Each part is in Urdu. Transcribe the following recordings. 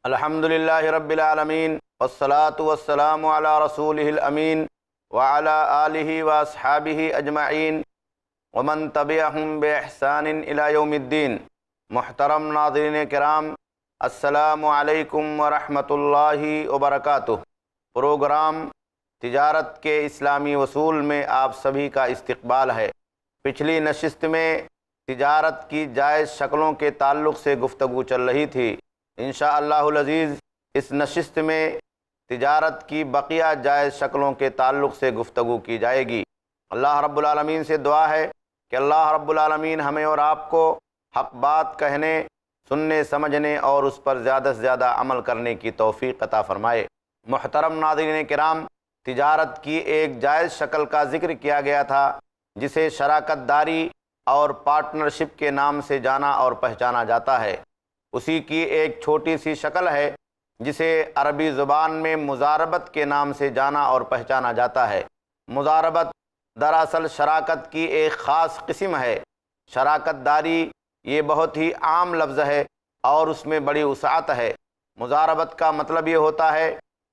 الحمدللہ رب العالمین والصلاة والسلام علی رسولہ الامین وعلی آلہ واصحابہ اجمعین ومن تبعہم بإحسان الی یوم الدین۔ محترم ناظرین کرام، السلام علیکم ورحمۃ اللہ وبرکاتہ۔ پروگرام تجارت کے اسلامی اصول میں آپ سبھی کا استقبال ہے۔ پچھلی نشست میں تجارت کی جائز شکلوں کے تعلق سے گفتگو چل رہی تھی۔ انشاءاللہ العزیز اس نشست میں تجارت کی بقیہ جائز شکلوں کے تعلق سے گفتگو کی جائے گی۔ اللہ رب العالمین سے دعا ہے کہ اللہ رب العالمین ہمیں اور آپ کو حق بات کہنے، سننے، سمجھنے اور اس پر زیادہ سے زیادہ عمل کرنے کی توفیق عطا فرمائے۔ محترم ناظرین کرام، تجارت کی ایک جائز شکل کا ذکر کیا گیا تھا جسے شراکت داری اور پارٹنرشپ کے نام سے جانا اور پہچانا جاتا ہے۔ اسی کی ایک چھوٹی سی شکل ہے جسے عربی زبان میں مضاربت کے نام سے جانا اور پہچانا جاتا ہے۔ مضاربت دراصل شراکت کی ایک خاص قسم ہے۔ شراکت داری یہ بہت ہی عام لفظ ہے اور اس میں بڑی وسعت ہے۔ مضاربت کا مطلب یہ ہوتا ہے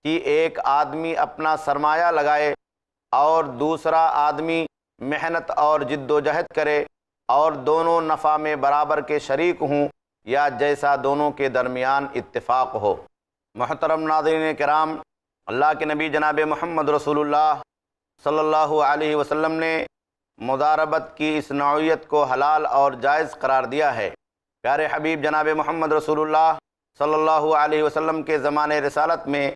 کہ ایک آدمی اپنا سرمایہ لگائے اور دوسرا آدمی محنت اور جد و جہد کرے اور دونوں نفع میں برابر کے شریک ہوں یا جیسا دونوں کے درمیان اتفاق ہو۔ محترم ناظرین کرام، اللہ کے نبی جناب محمد رسول اللہ صلی اللہ علیہ وسلم نے مضاربت کی اس نوعیت کو حلال اور جائز قرار دیا ہے۔ پیارے حبیب جناب محمد رسول اللہ صلی اللہ علیہ وسلم کے زمانے رسالت میں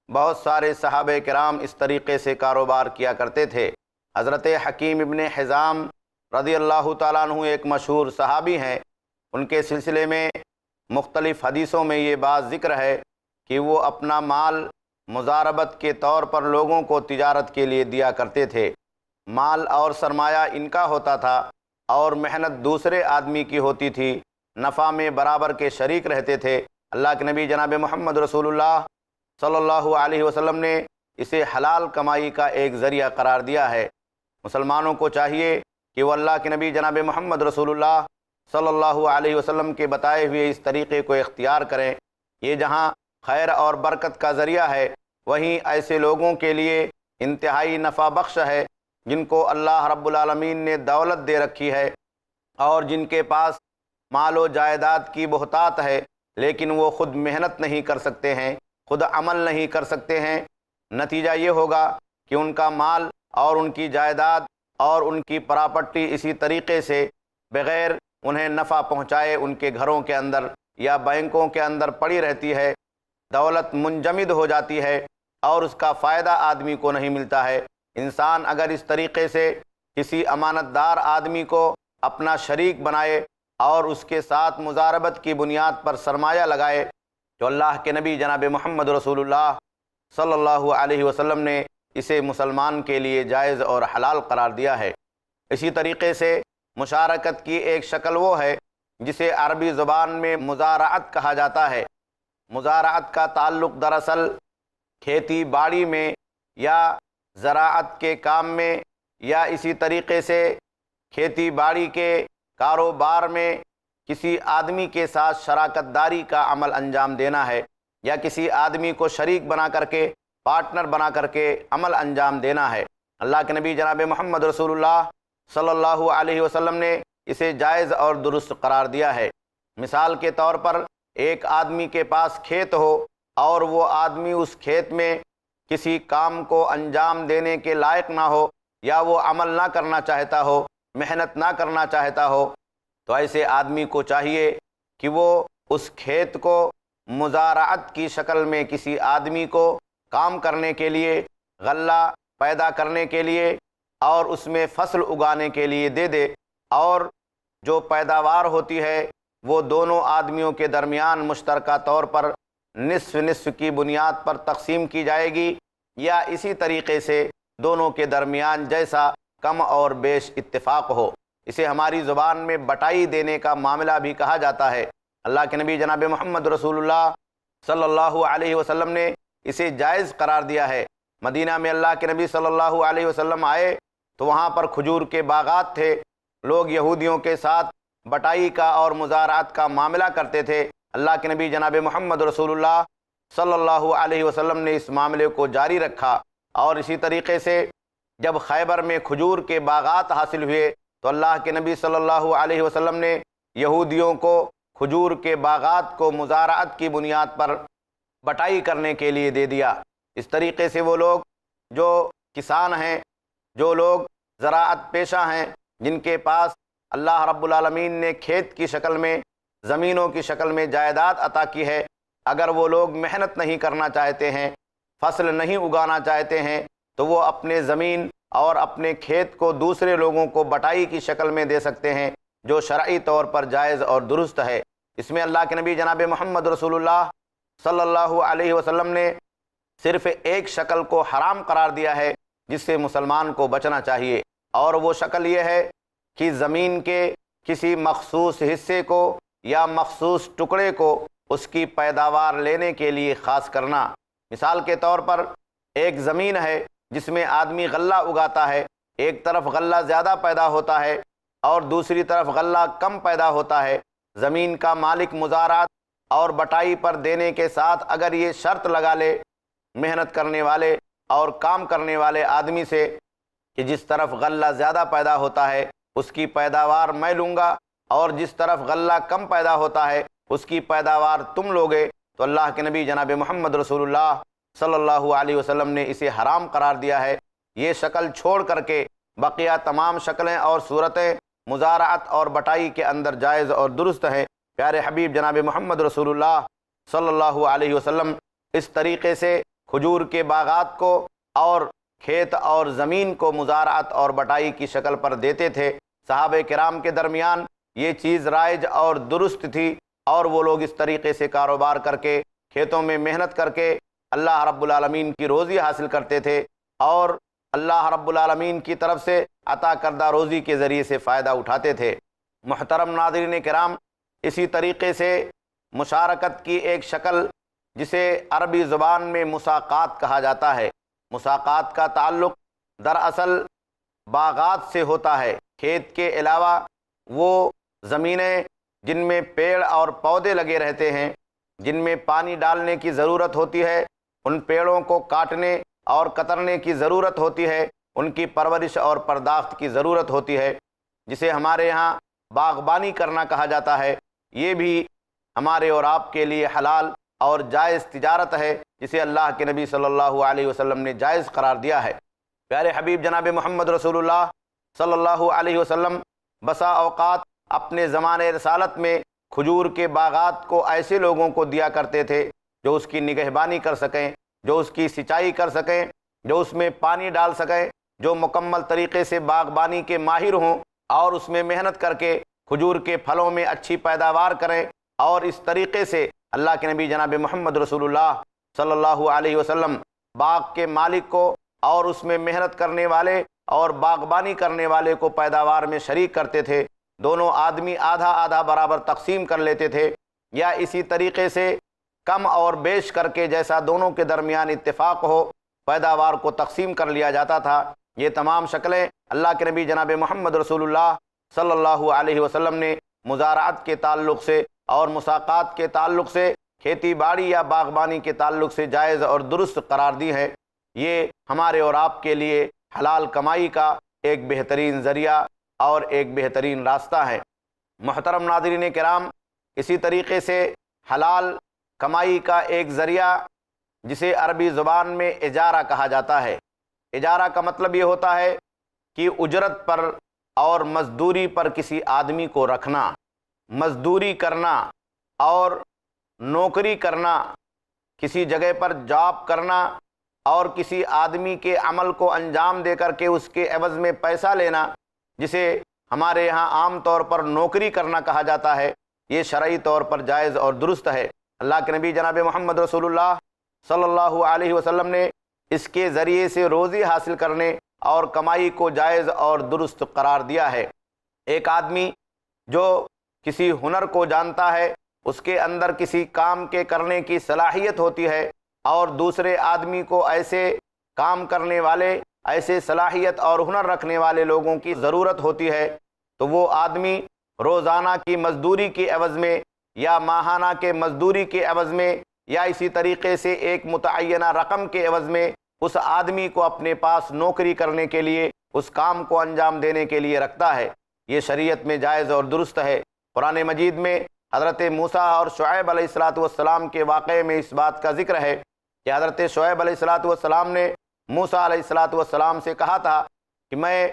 بہت سارے صحابہ کرام اس طریقے سے کاروبار کیا کرتے تھے۔ حضرت حکیم ابن حزام رضی اللہ تعالیٰ عنہ ایک مشہور صحابی ہیں۔ ان کے سلسلے میں مختلف حدیثوں میں یہ بات ذکر ہے کہ وہ اپنا مال مضاربت کے طور پر لوگوں کو تجارت کے لیے دیا کرتے تھے۔ مال اور سرمایہ ان کا ہوتا تھا اور محنت دوسرے آدمی کی ہوتی تھی، نفع میں برابر کے شریک رہتے تھے۔ اللہ کے نبی جناب محمد رسول اللہ صلی اللہ علیہ وسلم نے اسے حلال کمائی کا ایک ذریعہ قرار دیا ہے۔ مسلمانوں کو چاہیے کہ وہ اللہ کے نبی جناب محمد رسول اللہ صلی اللہ علیہ وسلم کے بتائے ہوئے اس طریقے کو اختیار کریں۔ یہ جہاں خیر اور برکت کا ذریعہ ہے، وہیں ایسے لوگوں کے لیے انتہائی نفع بخش ہے جن کو اللہ رب العالمین نے دولت دے رکھی ہے اور جن کے پاس مال و جائیداد کی بہتات ہے، لیکن وہ خود محنت نہیں کر سکتے ہیں، خود عمل نہیں کر سکتے ہیں۔ نتیجہ یہ ہوگا کہ ان کا مال اور ان کی جائیداد اور ان کی پراپرٹی اسی طریقے سے بغیر انہیں نفع پہنچائے ان کے گھروں کے اندر یا بینکوں کے اندر پڑی رہتی ہے، دولت منجمد ہو جاتی ہے اور اس کا فائدہ آدمی کو نہیں ملتا ہے۔ انسان اگر اس طریقے سے کسی امانت دار آدمی کو اپنا شریک بنائے اور اس کے ساتھ مضاربت کی بنیاد پر سرمایہ لگائے تو اللہ کے نبی جناب محمد رسول اللہ صلی اللہ علیہ وسلم نے اسے مسلمان کے لیے جائز اور حلال قرار دیا ہے۔ اسی طریقے سے مشارکت کی ایک شکل وہ ہے جسے عربی زبان میں مزارعت کہا جاتا ہے۔ مزارعت کا تعلق دراصل کھیتی باڑی میں یا زراعت کے کام میں یا اسی طریقے سے کھیتی باڑی کے کاروبار میں کسی آدمی کے ساتھ شراکت داری کا عمل انجام دینا ہے یا کسی آدمی کو شریک بنا کر کے، پارٹنر بنا کر کے عمل انجام دینا ہے۔ اللہ کے نبی جناب محمد رسول اللہ صلی اللہ علیہ وسلم نے اسے جائز اور درست قرار دیا ہے۔ مثال کے طور پر ایک آدمی کے پاس کھیت ہو اور وہ آدمی اس کھیت میں کسی کام کو انجام دینے کے لائق نہ ہو یا وہ عمل نہ کرنا چاہتا ہو، محنت نہ کرنا چاہتا ہو، تو ایسے آدمی کو چاہیے کہ وہ اس کھیت کو مزارعت کی شکل میں کسی آدمی کو کام کرنے کے لیے، غلہ پیدا کرنے کے لیے اور اس میں فصل اگانے کے لیے دے دے، اور جو پیداوار ہوتی ہے وہ دونوں آدمیوں کے درمیان مشترکہ طور پر نصف نصف کی بنیاد پر تقسیم کی جائے گی، یا اسی طریقے سے دونوں کے درمیان جیسا کم اور بیش اتفاق ہو۔ اسے ہماری زبان میں بٹائی دینے کا معاملہ بھی کہا جاتا ہے۔ اللہ کے نبی جناب محمد رسول اللہ صلی اللہ علیہ وسلم نے اسے جائز قرار دیا ہے۔ مدینہ میں اللہ کے نبی صلی اللہ علیہ وسلم آئے تو وہاں پر کھجور کے باغات تھے۔ لوگ یہودیوں کے ساتھ بٹائی کا اور مزارعت کا معاملہ کرتے تھے۔ اللہ کے نبی جناب محمد رسول اللہ صلی اللہ علیہ وسلم نے اس معاملے کو جاری رکھا، اور اسی طریقے سے جب خیبر میں کھجور کے باغات حاصل ہوئے تو اللہ کے نبی صلی اللہ علیہ وسلم نے یہودیوں کو کھجور کے باغات کو مزارعت کی بنیاد پر بٹائی کرنے کے لیے دے دیا۔ اس طریقے سے وہ لوگ جو کسان ہیں، جو لوگ زراعت پیشہ ہیں، جن کے پاس اللہ رب العالمین نے کھیت کی شکل میں، زمینوں کی شکل میں جائیداد عطا کی ہے، اگر وہ لوگ محنت نہیں کرنا چاہتے ہیں، فصل نہیں اگانا چاہتے ہیں، تو وہ اپنے زمین اور اپنے کھیت کو دوسرے لوگوں کو بٹائی کی شکل میں دے سکتے ہیں، جو شرعی طور پر جائز اور درست ہے۔ اس میں اللہ کے نبی جناب محمد رسول اللہ صلی اللہ علیہ وسلم نے صرف ایک شکل کو حرام قرار دیا ہے جس سے مسلمان کو بچنا چاہیے، اور وہ شکل یہ ہے کہ زمین کے کسی مخصوص حصے کو یا مخصوص ٹکڑے کو اس کی پیداوار لینے کے لیے خاص کرنا۔ مثال کے طور پر ایک زمین ہے جس میں آدمی غلہ اگاتا ہے، ایک طرف غلہ زیادہ پیدا ہوتا ہے اور دوسری طرف غلہ کم پیدا ہوتا ہے۔ زمین کا مالک مزارعت اور بٹائی پر دینے کے ساتھ اگر یہ شرط لگا لے محنت کرنے والے اور کام کرنے والے آدمی سے کہ جس طرف غلہ زیادہ پیدا ہوتا ہے اس کی پیداوار میں لوں گا، اور جس طرف غلہ کم پیدا ہوتا ہے اس کی پیداوار تم لوگے، تو اللہ کے نبی جناب محمد رسول اللہ صلی اللہ علیہ وسلم نے اسے حرام قرار دیا ہے۔ یہ شکل چھوڑ کر کے بقیہ تمام شکلیں اور صورتیں مزارعت اور بٹائی کے اندر جائز اور درست ہیں۔ پیارے حبیب جناب محمد رسول اللہ صلی اللہ علیہ وسلم اس طریقے سے کھجور کے باغات کو اور کھیت اور زمین کو مزارعت اور بٹائی کی شکل پر دیتے تھے۔ صحابہ کرام کے درمیان یہ چیز رائج اور درست تھی، اور وہ لوگ اس طریقے سے کاروبار کر کے، کھیتوں میں محنت کر کے اللہ رب العالمین کی روزی حاصل کرتے تھے، اور اللہ رب العالمین کی طرف سے عطا کردہ روزی کے ذریعے سے فائدہ اٹھاتے تھے۔ محترم ناظرین کرام، اسی طریقے سے مشارکت کی ایک شکل جسے عربی زبان میں مساقات کہا جاتا ہے، مساقات کا تعلق دراصل باغات سے ہوتا ہے۔ کھیت کے علاوہ وہ زمینیں جن میں پیڑ اور پودے لگے رہتے ہیں، جن میں پانی ڈالنے کی ضرورت ہوتی ہے، ان پیڑوں کو کاٹنے اور کترنے کی ضرورت ہوتی ہے، ان کی پرورش اور پرداخت کی ضرورت ہوتی ہے، جسے ہمارے ہاں باغبانی کرنا کہا جاتا ہے۔ یہ بھی ہمارے اور آپ کے لیے حلال اور جائز تجارت ہے، جسے اللہ کے نبی صلی اللہ علیہ وسلم نے جائز قرار دیا ہے۔ پیارے حبیب جناب محمد رسول اللہ صلی اللہ علیہ وسلم بسا اوقات اپنے زمانے رسالت میں کھجور کے باغات کو ایسے لوگوں کو دیا کرتے تھے جو اس کی نگہبانی کر سکیں، جو اس کی سینچائی کر سکیں، جو اس میں پانی ڈال سکیں، جو مکمل طریقے سے باغبانی کے ماہر ہوں اور اس میں محنت کر کے کھجور کے پھلوں میں اچھی پیداوار کریں، اور اس طریقے سے اللہ کے نبی جناب محمد رسول اللہ صلی اللہ علیہ وسلم باغ کے مالک کو اور اس میں محنت کرنے والے اور باغبانی کرنے والے کو پیداوار میں شریک کرتے تھے۔ دونوں آدمی آدھا آدھا برابر تقسیم کر لیتے تھے، یا اسی طریقے سے کم اور بیش کر کے جیسا دونوں کے درمیان اتفاق ہو پیداوار کو تقسیم کر لیا جاتا تھا۔ یہ تمام شکلیں اللہ کے نبی جناب محمد رسول اللہ صلی اللہ علیہ وسلم نے مزارعت کے تعلق سے اور مساقات کے تعلق سے، کھیتی باڑی یا باغبانی کے تعلق سے جائز اور درست قرار دی ہے۔ یہ ہمارے اور آپ کے لیے حلال کمائی کا ایک بہترین ذریعہ اور ایک بہترین راستہ ہے۔ محترم ناظرین کرام، اسی طریقے سے حلال کمائی کا ایک ذریعہ جسے عربی زبان میں اجارہ کہا جاتا ہے۔ اجارہ کا مطلب یہ ہوتا ہے کہ اجرت پر اور مزدوری پر کسی آدمی کو رکھنا، مزدوری کرنا اور نوکری کرنا، کسی جگہ پر جاب کرنا اور کسی آدمی کے عمل کو انجام دے کر کے اس کے عوض میں پیسہ لینا، جسے ہمارے یہاں عام طور پر نوکری کرنا کہا جاتا ہے، یہ شرعی طور پر جائز اور درست ہے۔ اللہ کے نبی جناب محمد رسول اللہ صلی اللہ علیہ وسلم نے اس کے ذریعے سے روزی حاصل کرنے اور کمائی کو جائز اور درست قرار دیا ہے۔ ایک آدمی جو کسی ہنر کو جانتا ہے، اس کے اندر کسی کام کے کرنے کی صلاحیت ہوتی ہے، اور دوسرے آدمی کو ایسے کام کرنے والے، ایسے صلاحیت اور ہنر رکھنے والے لوگوں کی ضرورت ہوتی ہے، تو وہ آدمی روزانہ کی مزدوری کی عوض میں یا ماہانہ کے مزدوری کے عوض میں یا اسی طریقے سے ایک متعینہ رقم کے عوض میں اس آدمی کو اپنے پاس نوکری کرنے کے لیے، اس کام کو انجام دینے کے لیے رکھتا ہے، یہ شریعت میں جائز اور درست ہے۔ قرآن مجید میں حضرت موسیٰ اور شعیب علیہ السلام کے واقعے میں اس بات کا ذکر ہے کہ حضرت شعیب علیہ السلام نے موسیٰ علیہ السلام سے کہا تھا کہ میں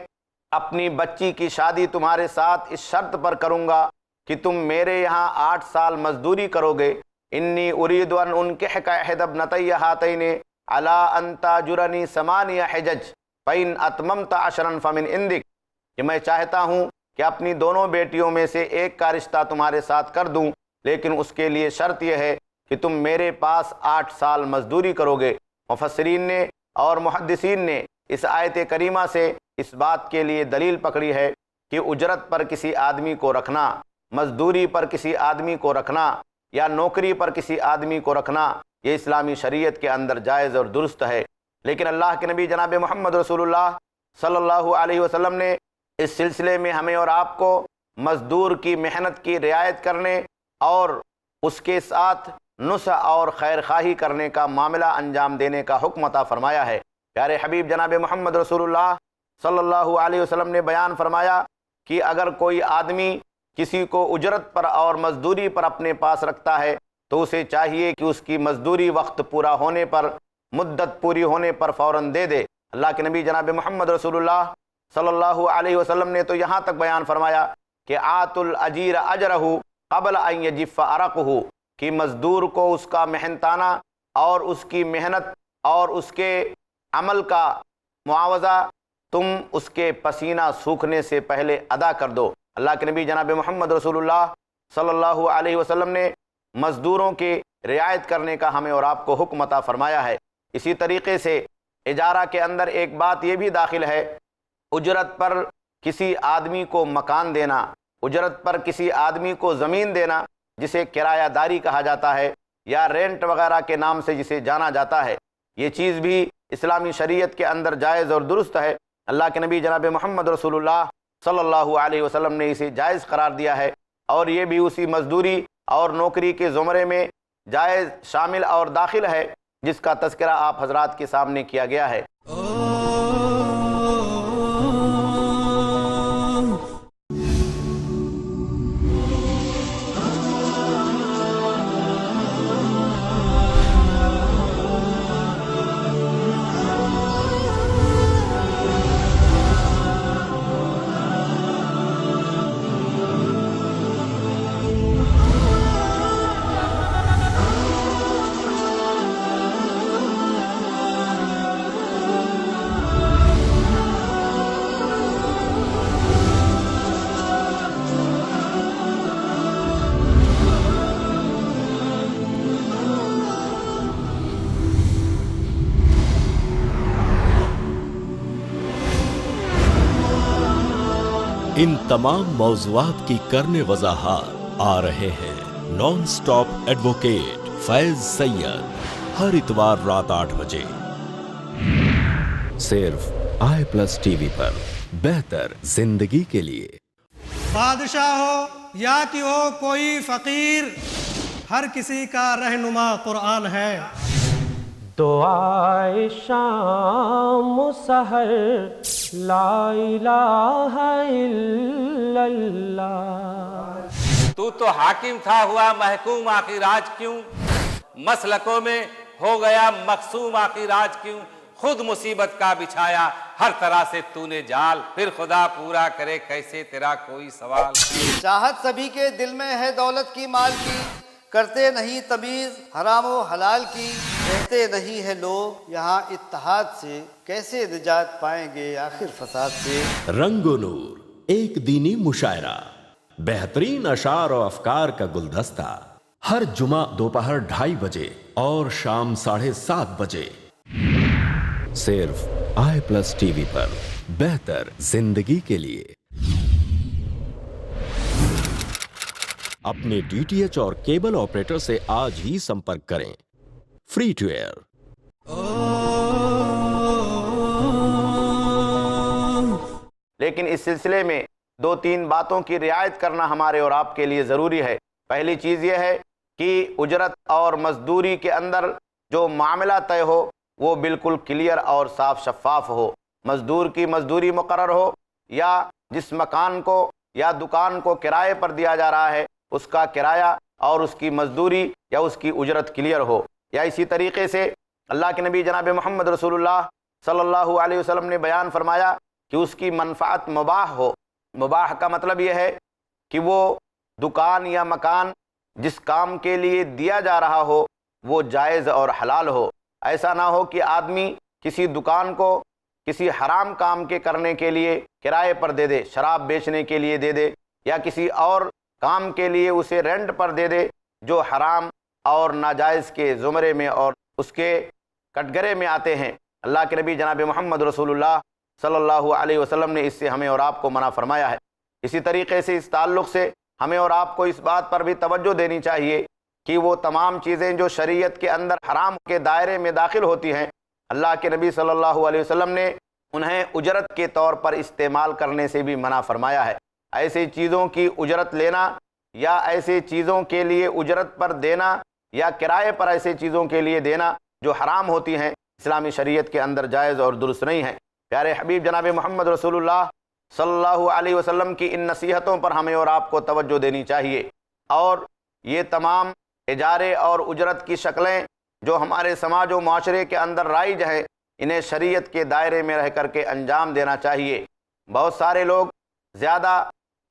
اپنی بچی کی شادی تمہارے ساتھ اس شرط پر کروں گا کہ تم میرے یہاں 8 سال مزدوری کرو گے۔ انی ارید ان انکحک احد ابنتی ہاتین علی ان تاجرنی 8 حجج فإن اتممت 10 فمن عندک، کہ میں چاہتا ہوں کہ اپنی دونوں بیٹیوں میں سے ایک کا رشتہ تمہارے ساتھ کر دوں، لیکن اس کے لیے شرط یہ ہے کہ تم میرے پاس 8 سال مزدوری کرو گے۔ مفسرین نے اور محدثین نے اس آیت کریمہ سے اس بات کے لیے دلیل پکڑی ہے کہ اجرت پر کسی آدمی کو رکھنا، مزدوری پر کسی آدمی کو رکھنا یا نوکری پر کسی آدمی کو رکھنا، یہ اسلامی شریعت کے اندر جائز اور درست ہے۔ لیکن اللہ کے نبی جناب محمد رسول اللہ صلی اللہ علیہ وسلم نے اس سلسلے میں ہمیں اور آپ کو مزدور کی محنت کی رعایت کرنے اور اس کے ساتھ نصح اور خیر خواہی کرنے کا معاملہ انجام دینے کا حکم عطا فرمایا ہے۔ پیارے حبیب جناب محمد رسول اللہ صلی اللہ علیہ وسلم نے بیان فرمایا کہ اگر کوئی آدمی کسی کو اجرت پر اور مزدوری پر اپنے پاس رکھتا ہے تو اسے چاہیے کہ اس کی مزدوری وقت پورا ہونے پر، مدت پوری ہونے پر فوراً دے دے۔ اللہ کے نبی جناب محمد رسول اللہ صلی اللہ علیہ وسلم نے تو یہاں تک بیان فرمایا کہ آت الاجیر اجرہ قبل ان یجف عرقہ، کہ مزدور کو اس کا محنتانہ اور اس کی محنت اور اس کے عمل کا معاوضہ تم اس کے پسینہ سوکھنے سے پہلے ادا کر دو۔ اللہ کے نبی جناب محمد رسول اللہ صلی اللہ علیہ وسلم نے مزدوروں کی رعایت کرنے کا ہمیں اور آپ کو حکم عطا فرمایا ہے۔ اسی طریقے سے اجارہ کے اندر ایک بات یہ بھی داخل ہے، اجرت پر کسی آدمی کو مکان دینا، اجرت پر کسی آدمی کو زمین دینا جسے کرایہ داری کہا جاتا ہے یا رینٹ وغیرہ کے نام سے جسے جانا جاتا ہے، یہ چیز بھی اسلامی شریعت کے اندر جائز اور درست ہے۔ اللہ کے نبی جناب محمد رسول اللہ صلی اللہ علیہ وسلم نے اسے جائز قرار دیا ہے، اور یہ بھی اسی مزدوری اور نوکری کے زمرے میں جائز شامل اور داخل ہے جس کا تذکرہ آپ حضرات کے سامنے کیا گیا ہے۔ ان تمام موضوعات کی کرنے وضاحت آ رہے ہیں نان سٹاپ ایڈوکیٹ فیض سید، ہر اتوار رات 8 بجے صرف i+ TV پر، بہتر زندگی کے لیے۔ بادشاہ ہو یا کہ ہو کوئی فقیر، ہر کسی کا رہنما قرآن ہے۔ دعائے شام و سحر لا الہ الا اللہ۔ تو حاکم تھا ہوا محکوم، آخر آج کیوں مسلکوں میں ہو گیا مقسوم، آخر آج کیوں خود مصیبت کا بچھایا ہر طرح سے تو نے جال، پھر خدا پورا کرے کیسے تیرا کوئی سوال۔ چاہت سبھی کے دل میں ہے دولت کی مال کی، کرتے نہیں تمیز حرام و حلال کی، رہتے نہیں ہے لوگ یہاں اتحاد سے، کیسے نجات پائیں گے آخر فساد سے۔ رنگ و نور ایک دینی مشاعرہ، بہترین اشعار و افکار کا گلدستہ، ہر جمعہ دوپہر 2:30 بجے اور شام 7:30 بجے صرف i+ TV پر، بہتر زندگی کے لیے۔ اپنے DTH اور کیبل آپریٹر سے آج ہی سمپرک کریں۔ Free to air. لیکن اس سلسلے میں 2-3 باتوں کی رعایت کرنا ہمارے اور آپ کے لیے ضروری ہے۔ پہلی چیز یہ ہے کہ اجرت اور مزدوری کے اندر جو معاملہ طے ہو وہ بالکل کلیئر اور صاف شفاف ہو، مزدور کی مزدوری مقرر ہو، یا جس مکان کو یا دکان کو کرائے پر دیا جا رہا ہے اس کا کرایہ اور اس کی مزدوری یا اس کی اجرت کلیئر ہو، یا اسی طریقے سے اللہ کے نبی جناب محمد رسول اللہ صلی اللہ علیہ وسلم نے بیان فرمایا کہ اس کی منفعت مباح ہو۔ مباح کا مطلب یہ ہے کہ وہ دکان یا مکان جس کام کے لیے دیا جا رہا ہو وہ جائز اور حلال ہو۔ ایسا نہ ہو کہ آدمی کسی دکان کو کسی حرام کام کے کرنے کے لیے کرائے پر دے دے، شراب بیچنے کے لیے دے دے، یا کسی اور کام کے لیے اسے رینٹ پر دے دے جو حرام اور ناجائز کے زمرے میں اور اس کے کٹگرے میں آتے ہیں۔ اللہ کے نبی جناب محمد رسول اللہ صلی اللہ علیہ وسلم نے اس سے ہمیں اور آپ کو منع فرمایا ہے۔ اسی طریقے سے اس تعلق سے ہمیں اور آپ کو اس بات پر بھی توجہ دینی چاہیے کہ وہ تمام چیزیں جو شریعت کے اندر حرام کے دائرے میں داخل ہوتی ہیں، اللہ کے نبی صلی اللہ علیہ وسلم نے انہیں اجرت کے طور پر استعمال کرنے سے بھی منع فرمایا ہے۔ ایسی چیزوں کی اجرت لینا یا ایسی چیزوں کے لیے اجرت پر دینا یا کرائے پر ایسی چیزوں کے لیے دینا جو حرام ہوتی ہیں اسلامی شریعت کے اندر جائز اور درست نہیں ہے۔ پیارے حبیب جناب محمد رسول اللہ صلی اللہ علیہ وسلم کی ان نصیحتوں پر ہمیں اور آپ کو توجہ دینی چاہیے، اور یہ تمام اجارے اور اجرت کی شکلیں جو ہمارے سماج و معاشرے کے اندر رائج ہیں انہیں شریعت کے دائرے میں رہ کر کے انجام دینا چاہیے۔ بہت سارے لوگ زیادہ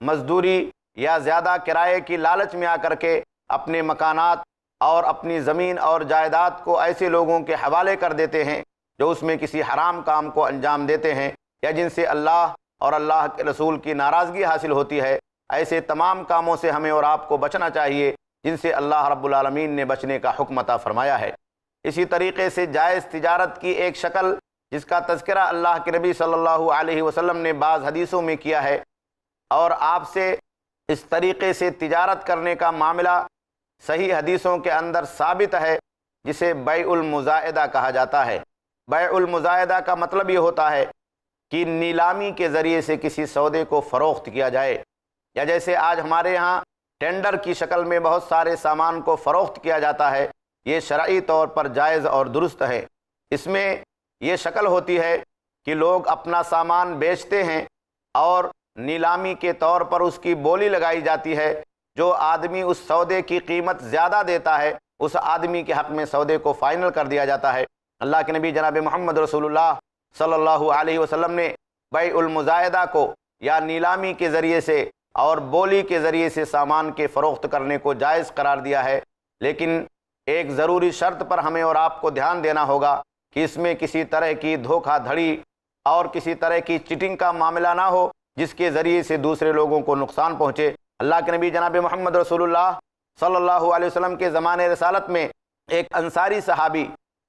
مزدوری یا زیادہ کرائے کی لالچ میں آ کر کے اپنے مکانات اور اپنی زمین اور جائیداد کو ایسے لوگوں کے حوالے کر دیتے ہیں جو اس میں کسی حرام کام کو انجام دیتے ہیں یا جن سے اللہ اور اللہ کے رسول کی ناراضگی حاصل ہوتی ہے۔ ایسے تمام کاموں سے ہمیں اور آپ کو بچنا چاہیے جن سے اللہ رب العالمین نے بچنے کا حکم عطا فرمایا ہے۔ اسی طریقے سے جائز تجارت کی ایک شکل جس کا تذکرہ اللہ کے نبی صلی اللہ علیہ وسلم نے بعض حدیثوں میں کیا ہے، اور آپ سے اس طریقے سے تجارت کرنے کا معاملہ صحیح حدیثوں کے اندر ثابت ہے، جسے بیع المزائدہ کہا جاتا ہے۔ بیع المزائدہ کا مطلب یہ ہوتا ہے کہ نیلامی کے ذریعے سے کسی سودے کو فروخت کیا جائے، یا جیسے آج ہمارے ہاں ٹینڈر کی شکل میں بہت سارے سامان کو فروخت کیا جاتا ہے، یہ شرعی طور پر جائز اور درست ہے۔ اس میں یہ شکل ہوتی ہے کہ لوگ اپنا سامان بیچتے ہیں اور نیلامی کے طور پر اس کی بولی لگائی جاتی ہے، جو آدمی اس سودے کی قیمت زیادہ دیتا ہے اس آدمی کے حق میں سودے کو فائنل کر دیا جاتا ہے۔ اللہ کے نبی جناب محمد رسول اللہ صلی اللہ علیہ وسلم نے بیع المزائدہ کو یا نیلامی کے ذریعے سے اور بولی کے ذریعے سے سامان کے فروخت کرنے کو جائز قرار دیا ہے، لیکن ایک ضروری شرط پر ہمیں اور آپ کو دھیان دینا ہوگا کہ اس میں کسی طرح کی دھوکہ دھڑی اور کسی طرح کی چیٹنگ کا معاملہ نہ ہو جس کے ذریعے سے دوسرے لوگوں کو نقصان پہنچے۔ اللہ کے نبی جناب محمد رسول اللہ صلی اللہ علیہ وسلم کے زمانے رسالت میں ایک انصاری صحابی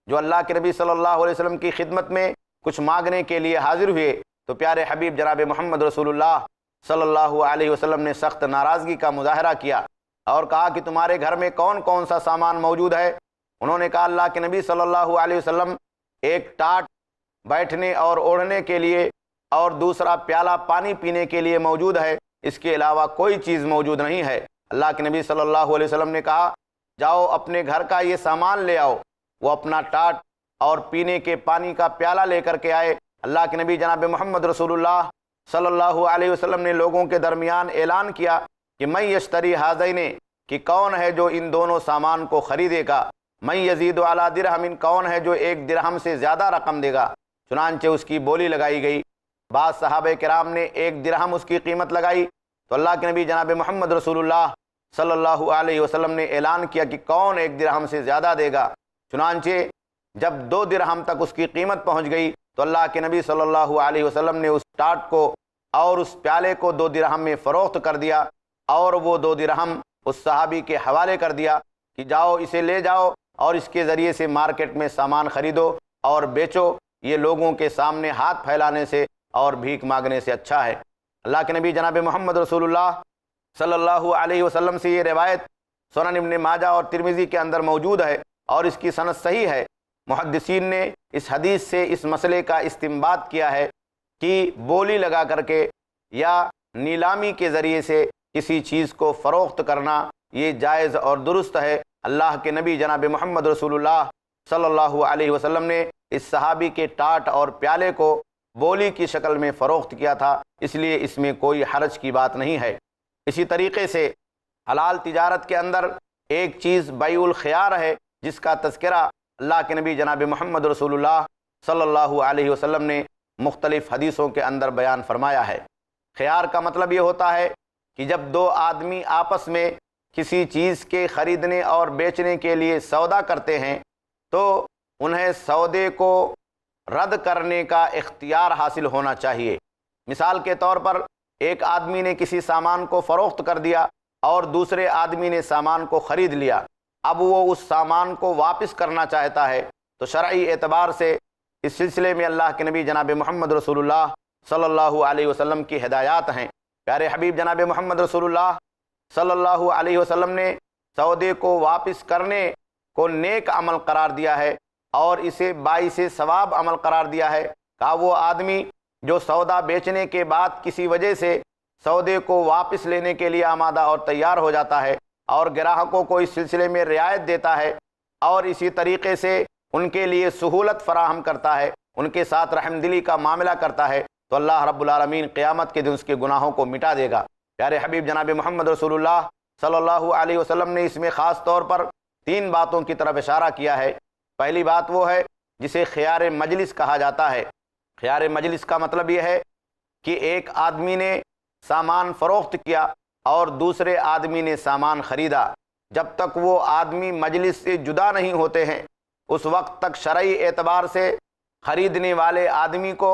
جو اللہ کے نبی صلی اللہ علیہ وسلم کی خدمت میں کچھ مانگنے کے لیے حاضر ہوئے تو پیارے حبیب جناب محمد رسول اللہ صلی اللہ علیہ وسلم نے سخت ناراضگی کا مظاہرہ کیا اور کہا کہ تمہارے گھر میں کون کون سا سامان موجود ہے؟ انہوں نے کہا اللہ کے نبی صلی اللہ علیہ وسلم ایک ٹاٹ بیٹھنے اور اوڑھنے کے لیے اور دوسرا پیالہ پانی پینے کے لیے موجود ہے، اس کے علاوہ کوئی چیز موجود نہیں ہے۔ اللہ کے نبی صلی اللہ علیہ وسلم نے کہا جاؤ اپنے گھر کا یہ سامان لے آؤ۔ وہ اپنا ٹاٹ اور پینے کے پانی کا پیالہ لے کر کے آئے۔ اللہ کے نبی جناب محمد رسول اللہ صلی اللہ علیہ وسلم نے لوگوں کے درمیان اعلان کیا کہ من یشتری ہذین، کہ کون ہے جو ان دونوں سامان کو خریدے گا، من یزید علی درہم، کون ہے جو ایک درہم سے زیادہ رقم دے گا۔ چنانچہ اس کی بولی لگائی گئی۔ بعض صحابہ کرام نے ایک درہم اس کی قیمت لگائی تو اللہ کے نبی جناب محمد رسول اللہ صلی اللہ علیہ وسلم نے اعلان کیا کہ کون ایک درہم سے زیادہ دے گا۔ چنانچہ جب 2 درہم تک اس کی قیمت پہنچ گئی تو اللہ کے نبی صلی اللہ علیہ وسلم نے اس ٹاٹ کو اور اس پیالے کو 2 درہم میں فروخت کر دیا، اور وہ 2 درہم اس صحابی کے حوالے کر دیا کہ جاؤ اسے لے جاؤ اور اس کے ذریعے سے مارکیٹ میں سامان خریدو اور بیچو، یہ لوگوں کے سامنے ہاتھ پھیلانے سے اور بھیک مانگنے سے اچھا ہے۔ اللہ کے نبی جناب محمد رسول اللہ صلی اللہ علیہ وسلم سے یہ روایت سنن ابن ماجہ اور ترمذی کے اندر موجود ہے اور اس کی سند صحیح ہے۔ محدثین نے اس حدیث سے اس مسئلے کا استنباط کیا ہے کہ بولی لگا کر کے یا نیلامی کے ذریعے سے کسی چیز کو فروخت کرنا یہ جائز اور درست ہے۔ اللہ کے نبی جناب محمد رسول اللہ صلی اللہ علیہ وسلم نے اس صحابی کے ٹاٹ اور پیالے کو بولی کی شکل میں فروخت کیا تھا، اس لیے اس میں کوئی حرج کی بات نہیں ہے۔ اسی طریقے سے حلال تجارت کے اندر ایک چیز بیع الخیار ہے، جس کا تذکرہ اللہ کے نبی جناب محمد رسول اللہ صلی اللہ علیہ وسلم نے مختلف حدیثوں کے اندر بیان فرمایا ہے۔ خیار کا مطلب یہ ہوتا ہے کہ جب دو آدمی آپس میں کسی چیز کے خریدنے اور بیچنے کے لیے سودا کرتے ہیں تو انہیں سودے کو رد کرنے کا اختیار حاصل ہونا چاہیے۔ مثال کے طور پر ایک آدمی نے کسی سامان کو فروخت کر دیا اور دوسرے آدمی نے سامان کو خرید لیا، اب وہ اس سامان کو واپس کرنا چاہتا ہے، تو شرعی اعتبار سے اس سلسلے میں اللہ کے نبی جناب محمد رسول اللہ صلی اللہ علیہ وسلم کی ہدایات ہیں۔ پیارے حبیب جناب محمد رسول اللہ صلی اللہ علیہ وسلم نے سودے کو واپس کرنے کو نیک عمل قرار دیا ہے اور اسے باعث ثواب عمل قرار دیا ہے۔ کہا وہ آدمی جو سودا بیچنے کے بعد کسی وجہ سے سودے کو واپس لینے کے لیے آمادہ اور تیار ہو جاتا ہے اور گراہکوں کو اس سلسلے میں رعایت دیتا ہے اور اسی طریقے سے ان کے لیے سہولت فراہم کرتا ہے، ان کے ساتھ رحم دلی کا معاملہ کرتا ہے، تو اللہ رب العالمین قیامت کے دن اس کے گناہوں کو مٹا دے گا۔ پیارے حبیب جناب محمد رسول اللہ صلی اللہ علیہ وسلم نے اس میں خاص طور پر 3 باتوں کی طرف اشارہ کیا ہے۔ پہلی بات وہ ہے جسے خیار مجلس کہا جاتا ہے۔ خیار مجلس کا مطلب یہ ہے کہ ایک آدمی نے سامان فروخت کیا اور دوسرے آدمی نے سامان خریدا، جب تک وہ آدمی مجلس سے جدا نہیں ہوتے ہیں اس وقت تک شرعی اعتبار سے خریدنے والے آدمی کو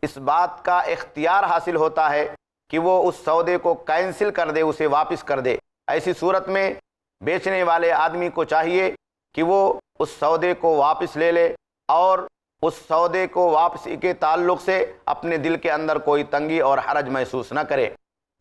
اس بات کا اختیار حاصل ہوتا ہے کہ وہ اس سودے کو کینسل کر دے، اسے واپس کر دے۔ ایسی صورت میں بیچنے والے آدمی کو چاہیے کہ وہ اس سودے کو واپس لے لے اور اس سودے کو واپسی کے تعلق سے اپنے دل کے اندر کوئی تنگی اور حرج محسوس نہ کرے۔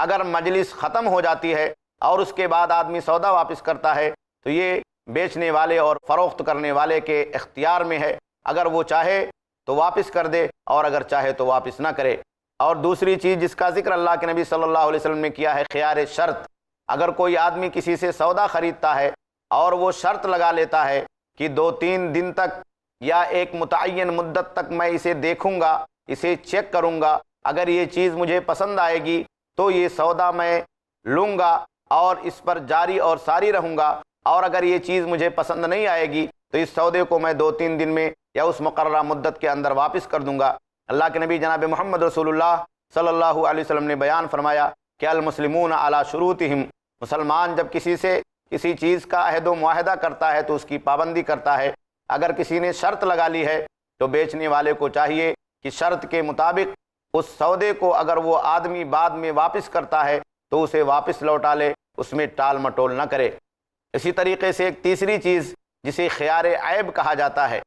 اگر مجلس ختم ہو جاتی ہے اور اس کے بعد آدمی سودا واپس کرتا ہے تو یہ بیچنے والے اور فروخت کرنے والے کے اختیار میں ہے، اگر وہ چاہے تو واپس کر دے اور اگر چاہے تو واپس نہ کرے۔ اور دوسری چیز جس کا ذکر اللہ کے نبی صلی اللہ علیہ وسلم نے کیا ہے، خیار شرط۔ اگر کوئی آدمی کسی سے سودا خریدتا ہے اور وہ شرط لگا لیتا ہے کہ 2-3 دن تک یا ایک متعین مدت تک میں اسے دیکھوں گا، اسے چیک کروں گا، اگر یہ چیز مجھے پسند آئے گی تو یہ سودا میں لوں گا اور اس پر جاری اور ساری رہوں گا، اور اگر یہ چیز مجھے پسند نہیں آئے گی تو اس سودے کو میں 2-3 دن میں یا اس مقررہ مدت کے اندر واپس کر دوں گا۔ اللہ کے نبی جناب محمد رسول اللہ صلی اللہ علیہ وسلم نے بیان فرمایا کہ المسلمون علی شروطہم، مسلمان جب کسی سے کسی چیز کا عہد و معاہدہ کرتا ہے تو اس کی پابندی کرتا ہے۔ اگر کسی نے شرط لگا لی ہے تو بیچنے والے کو چاہیے کہ شرط کے مطابق اس سودے کو اگر وہ آدمی بعد میں واپس کرتا ہے تو اسے واپس لوٹا لے، اس میں ٹال مٹول نہ کرے۔ اسی طریقے سے ایک تیسری چیز جسے خیار عیب کہا جاتا ہے،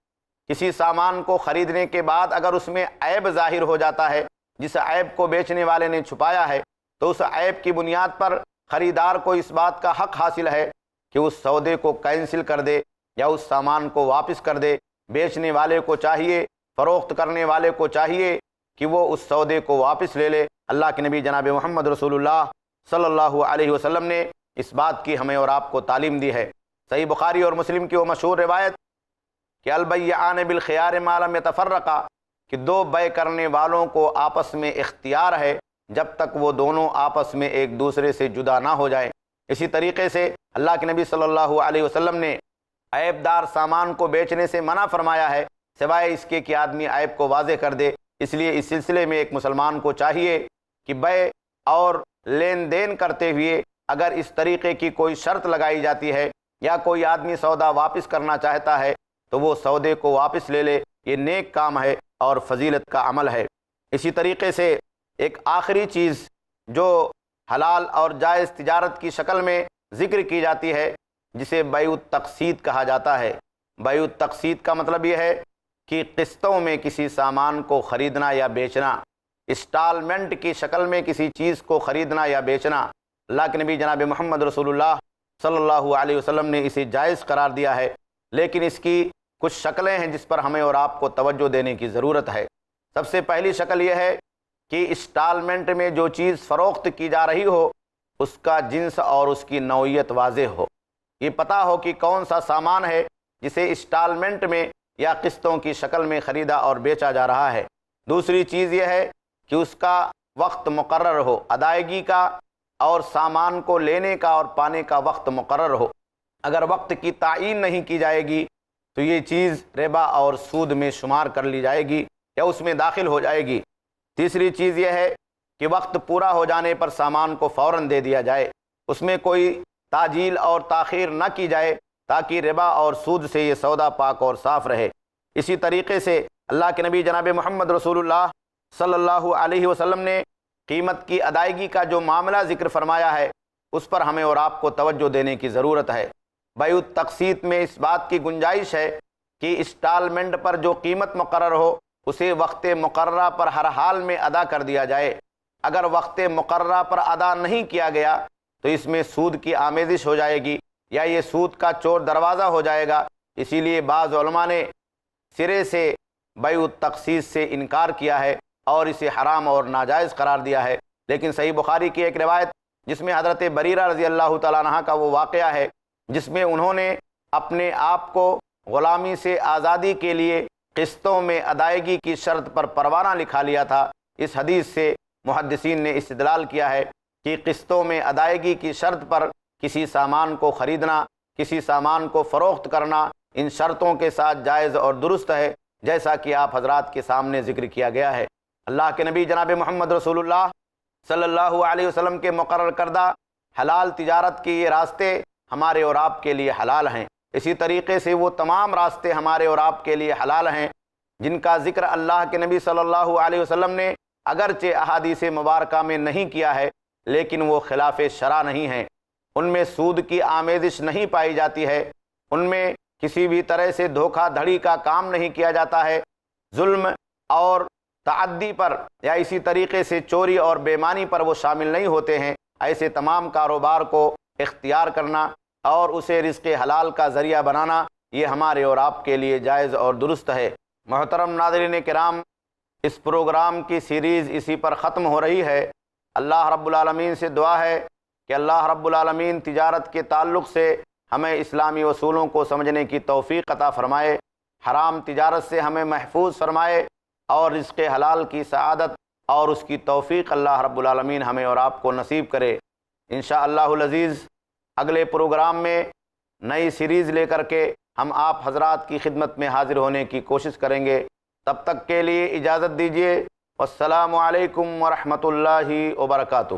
کسی سامان کو خریدنے کے بعد اگر اس میں عیب ظاہر ہو جاتا ہے جس عیب کو بیچنے والے نے چھپایا ہے تو اس عیب کی بنیاد پر خریدار کو اس بات کا حق حاصل ہے کہ اس سودے کو کینسل کر دے یا اس سامان کو واپس کر دے۔ بیچنے والے کو چاہیے، فروخت کرنے والے کو چاہیے کہ وہ اس سودے کو واپس لے لے۔ اللہ کے نبی جناب محمد رسول اللہ صلی اللہ علیہ وسلم نے اس بات کی ہمیں اور آپ کو تعلیم دی ہے۔ صحیح بخاری اور مسلم کی وہ مشہور روایت کہ البیعان بالخیار ما لم یتفرقا، کہ 2 بیع کرنے والوں کو آپس میں اختیار ہے جب تک وہ دونوں آپس میں ایک دوسرے سے جدا نہ ہو جائیں۔ اسی طریقے سے اللہ کے نبی صلی اللہ علیہ وسلم نے عیب دار سامان کو بیچنے سے منع فرمایا ہے سوائے اس کے کہ آدمی عیب کو واضح کر دے۔ اس لیے اس سلسلے میں ایک مسلمان کو چاہیے کہ بیع اور لین دین کرتے ہوئے اگر اس طریقے کی کوئی شرط لگائی جاتی ہے یا کوئی آدمی سودا واپس کرنا چاہتا ہے تو وہ سودے کو واپس لے لے، یہ نیک کام ہے اور فضیلت کا عمل ہے۔ اسی طریقے سے ایک آخری چیز جو حلال اور جائز تجارت کی شکل میں ذکر کی جاتی ہے جسے بیع التقسیط کہا جاتا ہے۔ بیع التقسیط کا مطلب یہ ہے کہ قسطوں میں کسی سامان کو خریدنا یا بیچنا، انسٹالمنٹ کی شکل میں کسی چیز کو خریدنا یا بیچنا۔ اللہ کے نبی جناب محمد رسول اللہ صلی اللہ علیہ وسلم نے اسے جائز قرار دیا ہے، لیکن اس کی کچھ شکلیں ہیں جس پر ہمیں اور آپ کو توجہ دینے کی ضرورت ہے۔ سب سے پہلی شکل یہ ہے کہ انسٹالمنٹ میں جو چیز فروخت کی جا رہی ہو اس کا جنس اور اس کی نوعیت واضح ہو، یہ پتہ ہو کہ کون سا سامان ہے جسے انسٹالمنٹ میں یا قسطوں کی شکل میں خریدا اور بیچا جا رہا ہے۔ دوسری چیز یہ ہے کہ اس کا وقت مقرر ہو، ادائیگی کا اور سامان کو لینے کا اور پانے کا وقت مقرر ہو۔ اگر وقت کی تعیین نہیں کی جائے گی تو یہ چیز ربا اور سود میں شمار کر لی جائے گی یا اس میں داخل ہو جائے گی۔ تیسری چیز یہ ہے کہ وقت پورا ہو جانے پر سامان کو فوراً دے دیا جائے، اس میں کوئی تاجیل اور تاخیر نہ کی جائے تاکہ ربا اور سود سے یہ سودا پاک اور صاف رہے۔ اسی طریقے سے اللہ کے نبی جناب محمد رسول اللہ صلی اللہ علیہ وسلم نے قیمت کی ادائیگی کا جو معاملہ ذکر فرمایا ہے اس پر ہمیں اور آپ کو توجہ دینے کی ضرورت ہے۔ بیع التقسیط میں اس بات کی گنجائش ہے کہ انسٹالمنٹ پر جو قیمت مقرر ہو اسے وقت مقررہ پر ہر حال میں ادا کر دیا جائے۔ اگر وقت مقررہ پر ادا نہیں کیا گیا تو اس میں سود کی آمیزش ہو جائے گی یا یہ سود کا چور دروازہ ہو جائے گا۔ اسی لیے بعض علماء نے سرے سے بیع التقسیط سے انکار کیا ہے اور اسے حرام اور ناجائز قرار دیا ہے۔ لیکن صحیح بخاری کی ایک روایت جس میں حضرت بریرہ رضی اللہ تعالیٰ عنہ کا وہ واقعہ ہے جس میں انہوں نے اپنے آپ کو غلامی سے آزادی کے لیے قسطوں میں ادائیگی کی شرط پر پروانہ لکھا لیا تھا، اس حدیث سے محدثین نے استدلال کیا ہے کہ قسطوں میں ادائیگی کی شرط پر کسی سامان کو خریدنا، کسی سامان کو فروخت کرنا ان شرطوں کے ساتھ جائز اور درست ہے، جیسا کہ آپ حضرات کے سامنے ذکر کیا گیا ہے۔ اللہ کے نبی جناب محمد رسول اللہ صلی اللہ علیہ وسلم کے مقرر کردہ حلال تجارت کے یہ راستے ہمارے اور آپ کے لیے حلال ہیں۔ اسی طریقے سے وہ تمام راستے ہمارے اور آپ کے لیے حلال ہیں جن کا ذکر اللہ کے نبی صلی اللہ علیہ وسلم نے اگرچہ احادیث مبارکہ میں نہیں کیا ہے لیکن وہ خلاف شرع نہیں ہیں، ان میں سود کی آمیزش نہیں پائی جاتی ہے، ان میں کسی بھی طرح سے دھوکہ دھڑی کا کام نہیں کیا جاتا ہے، ظلم اور تعدی پر یا اسی طریقے سے چوری اور بے ایمانی پر وہ شامل نہیں ہوتے ہیں۔ ایسے تمام کاروبار کو اختیار کرنا اور اسے رزق حلال کا ذریعہ بنانا یہ ہمارے اور آپ کے لیے جائز اور درست ہے۔ محترم ناظرین کرام، اس پروگرام کی سیریز اسی پر ختم ہو رہی ہے۔ اللہ رب العالمین سے دعا ہے کہ اللہ رب العالمین تجارت کے تعلق سے ہمیں اسلامی اصولوں کو سمجھنے کی توفیق عطا فرمائے، حرام تجارت سے ہمیں محفوظ فرمائے اور رزق حلال کی سعادت اور اس کی توفیق اللہ رب العالمین ہمیں اور آپ کو نصیب کرے۔ انشاءاللہ العزیز اگلے پروگرام میں نئی سیریز لے کر کے ہم آپ حضرات کی خدمت میں حاضر ہونے کی کوشش کریں گے۔ تب تک کے لیے اجازت دیجیے۔ السلام علیکم ورحمۃ اللہ وبرکاتہ۔